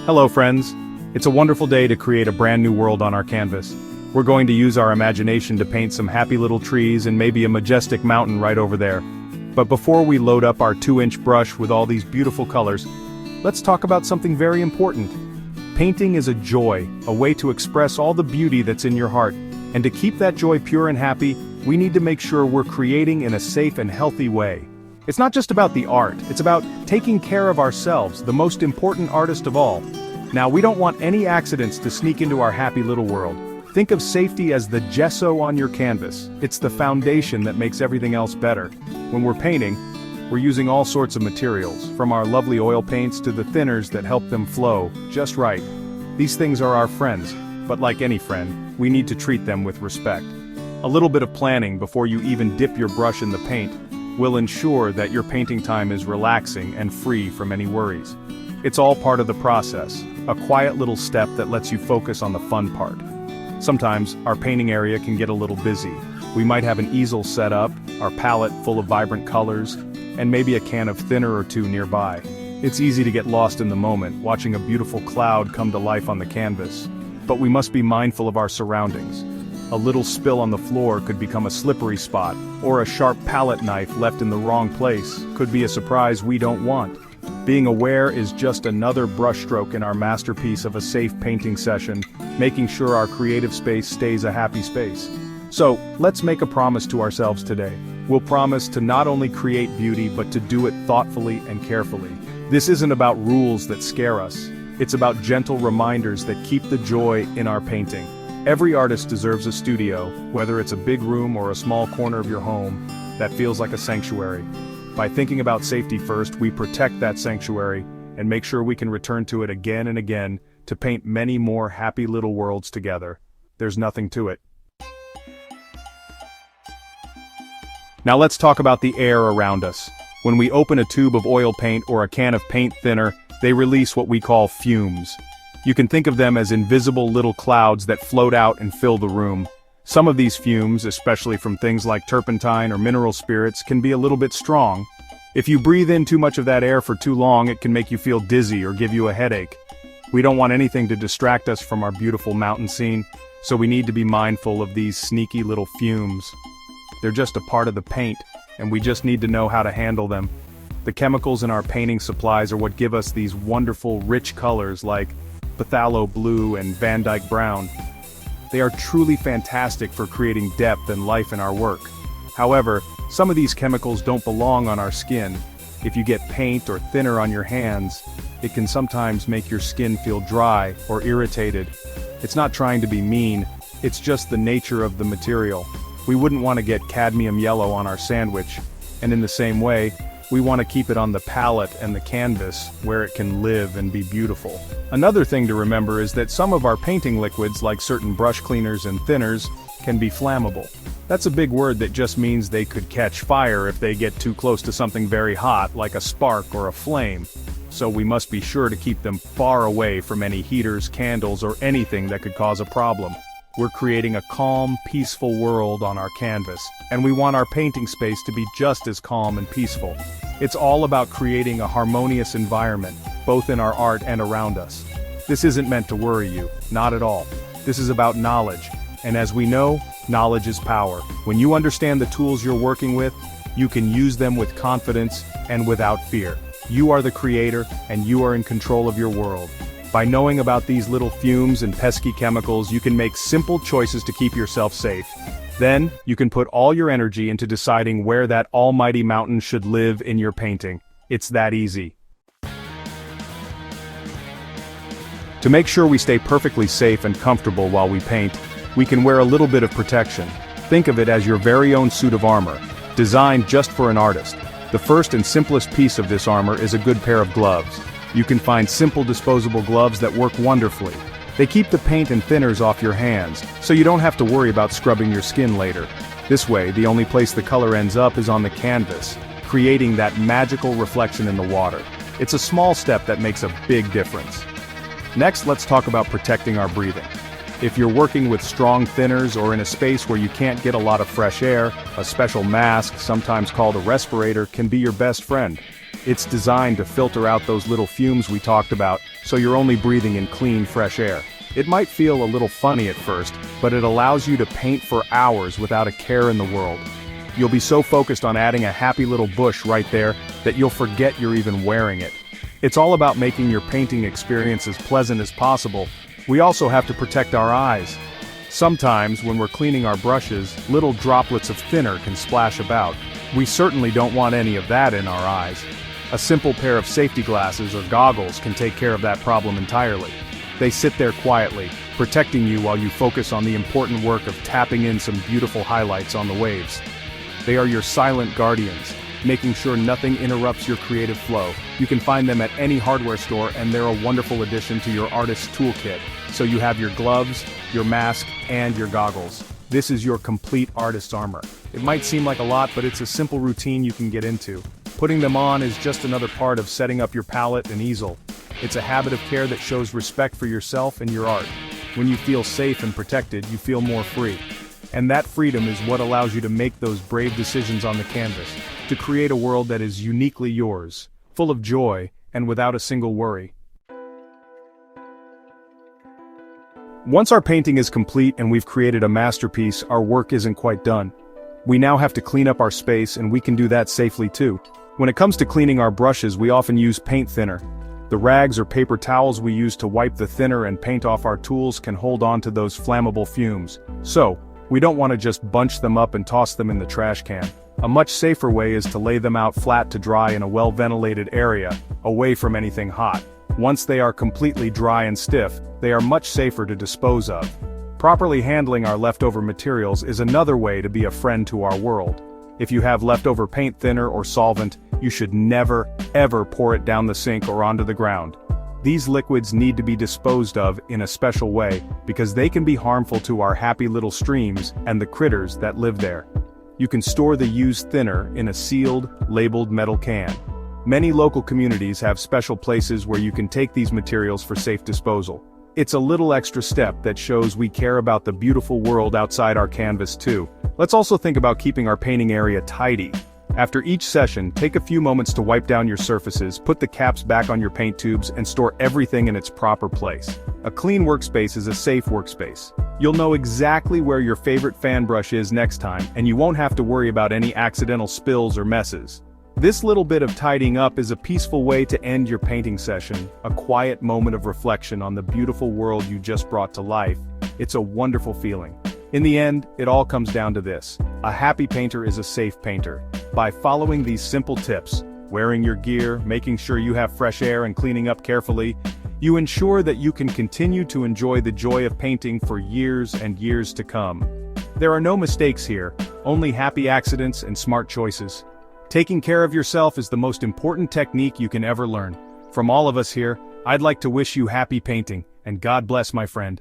Hello friends! It's a wonderful day to create a brand new world on our canvas. We're going to use our imagination to paint some happy little trees and maybe a majestic mountain right over there. But before we load up our 2-inch brush with all these beautiful colors, let's talk about something very important. Painting is a joy, a way to express all the beauty that's in your heart. And to keep that joy pure and happy, we need to make sure we're creating in a safe and healthy way. It's not just about the art, it's about taking care of ourselves, the most important artist of all. Now, we don't want any accidents to sneak into our happy little world. Think of safety as the gesso on your canvas. It's the foundation that makes everything else better. When we're painting, we're using all sorts of materials, from our lovely oil paints to the thinners that help them flow just right. These things are our friends, but like any friend, we need to treat them with respect. A little bit of planning before you even dip your brush in the paint will ensure that your painting time is relaxing and free from any worries. It's all part of the process, a quiet little step that lets you focus on the fun part. Sometimes, our painting area can get a little busy. We might have an easel set up, our palette full of vibrant colors, and maybe a can of thinner or two nearby. It's easy to get lost in the moment, watching a beautiful cloud come to life on the canvas. But we must be mindful of our surroundings. A little spill on the floor could become a slippery spot, or a sharp palette knife left in the wrong place could be a surprise we don't want. Being aware is just another brushstroke in our masterpiece of a safe painting session, making sure our creative space stays a happy space. So, let's make a promise to ourselves today. We'll promise to not only create beauty but to do it thoughtfully and carefully. This isn't about rules that scare us. It's about gentle reminders that keep the joy in our painting. Every artist deserves a studio, whether it's a big room or a small corner of your home, that feels like a sanctuary. By thinking about safety first, we protect that sanctuary and make sure we can return to it again and again to paint many more happy little worlds together. There's nothing to it. Now let's talk about the air around us. When we open a tube of oil paint or a can of paint thinner, they release what we call fumes. You can think of them as invisible little clouds that float out and fill the room. Some of these fumes, especially from things like turpentine or mineral spirits, can be a little bit strong. If you breathe in too much of that air for too long, it can make you feel dizzy or give you a headache. We don't want anything to distract us from our beautiful mountain scene, so we need to be mindful of these sneaky little fumes. They're just a part of the paint, and we just need to know how to handle them. The chemicals in our painting supplies are what give us these wonderful, rich colors like phthalo blue and Van Dyke brown. They are truly fantastic for creating depth and life in our work. However, some of these chemicals don't belong on our skin. If you get paint or thinner on your hands, it can sometimes make your skin feel dry or irritated. It's not trying to be mean, it's just the nature of the material. We wouldn't want to get cadmium yellow on our sandwich, and in the same way, we want to keep it on the palette and the canvas where it can live and be beautiful. Another thing to remember is that some of our painting liquids, like certain brush cleaners and thinners, can be flammable. That's a big word that just means they could catch fire if they get too close to something very hot, like a spark or a flame. So we must be sure to keep them far away from any heaters, candles, or anything that could cause a problem. We're creating a calm, peaceful world on our canvas, and we want our painting space to be just as calm and peaceful. It's all about creating a harmonious environment, both in our art and around us. This isn't meant to worry you, not at all. This is about knowledge, and as we know, knowledge is power. When you understand the tools you're working with, you can use them with confidence and without fear. You are the creator, and you are in control of your world. By knowing about these little fumes and pesky chemicals, you can make simple choices to keep yourself safe. Then, you can put all your energy into deciding where that almighty mountain should live in your painting. It's that easy. To make sure we stay perfectly safe and comfortable while we paint, we can wear a little bit of protection. Think of it as your very own suit of armor, designed just for an artist. The first and simplest piece of this armor is a good pair of gloves. You can find simple disposable gloves that work wonderfully. They keep the paint and thinners off your hands, so you don't have to worry about scrubbing your skin later. This way, the only place the color ends up is on the canvas, creating that magical reflection in the water. It's a small step that makes a big difference. Next, let's talk about protecting our breathing. If you're working with strong thinners or in a space where you can't get a lot of fresh air, a special mask, sometimes called a respirator, can be your best friend. It's designed to filter out those little fumes we talked about, so you're only breathing in clean, fresh air. It might feel a little funny at first, but it allows you to paint for hours without a care in the world. You'll be so focused on adding a happy little bush right there that you'll forget you're even wearing it. It's all about making your painting experience as pleasant as possible. We also have to protect our eyes. Sometimes, when we're cleaning our brushes, little droplets of thinner can splash about. We certainly don't want any of that in our eyes. A simple pair of safety glasses or goggles can take care of that problem entirely. They sit there quietly, protecting you while you focus on the important work of tapping in some beautiful highlights on the waves. They are your silent guardians, making sure nothing interrupts your creative flow. You can find them at any hardware store, and they're a wonderful addition to your artist's toolkit. So you have your gloves, your mask, and your goggles. This is your complete artist's armor. It might seem like a lot, but it's a simple routine you can get into. Putting them on is just another part of setting up your palette and easel. It's a habit of care that shows respect for yourself and your art. When you feel safe and protected, you feel more free. And that freedom is what allows you to make those brave decisions on the canvas, to create a world that is uniquely yours, full of joy, and without a single worry. Once our painting is complete and we've created a masterpiece, our work isn't quite done. We now have to clean up our space, and we can do that safely too. When it comes to cleaning our brushes, we often use paint thinner. The rags or paper towels we use to wipe the thinner and paint off our tools can hold on to those flammable fumes. So, we don't want to just bunch them up and toss them in the trash can. A much safer way is to lay them out flat to dry in a well-ventilated area, away from anything hot. Once they are completely dry and stiff, they are much safer to dispose of. Properly handling our leftover materials is another way to be a friend to our world. If you have leftover paint thinner or solvent, you should never, ever pour it down the sink or onto the ground. These liquids need to be disposed of in a special way, because they can be harmful to our happy little streams and the critters that live there. You can store the used thinner in a sealed, labeled metal can. Many local communities have special places where you can take these materials for safe disposal. It's a little extra step that shows we care about the beautiful world outside our canvas too. Let's also think about keeping our painting area tidy. After each session, take a few moments to wipe down your surfaces, put the caps back on your paint tubes, and store everything in its proper place. A clean workspace is a safe workspace. You'll know exactly where your favorite fan brush is next time, and you won't have to worry about any accidental spills or messes. This little bit of tidying up is a peaceful way to end your painting session, a quiet moment of reflection on the beautiful world you just brought to life. It's a wonderful feeling. In the end, it all comes down to this: a happy painter is a safe painter. By following these simple tips, wearing your gear, making sure you have fresh air, and cleaning up carefully, you ensure that you can continue to enjoy the joy of painting for years and years to come. There are no mistakes here, only happy accidents and smart choices. Taking care of yourself is the most important technique you can ever learn. From all of us here, I'd like to wish you happy painting, and God bless, my friend.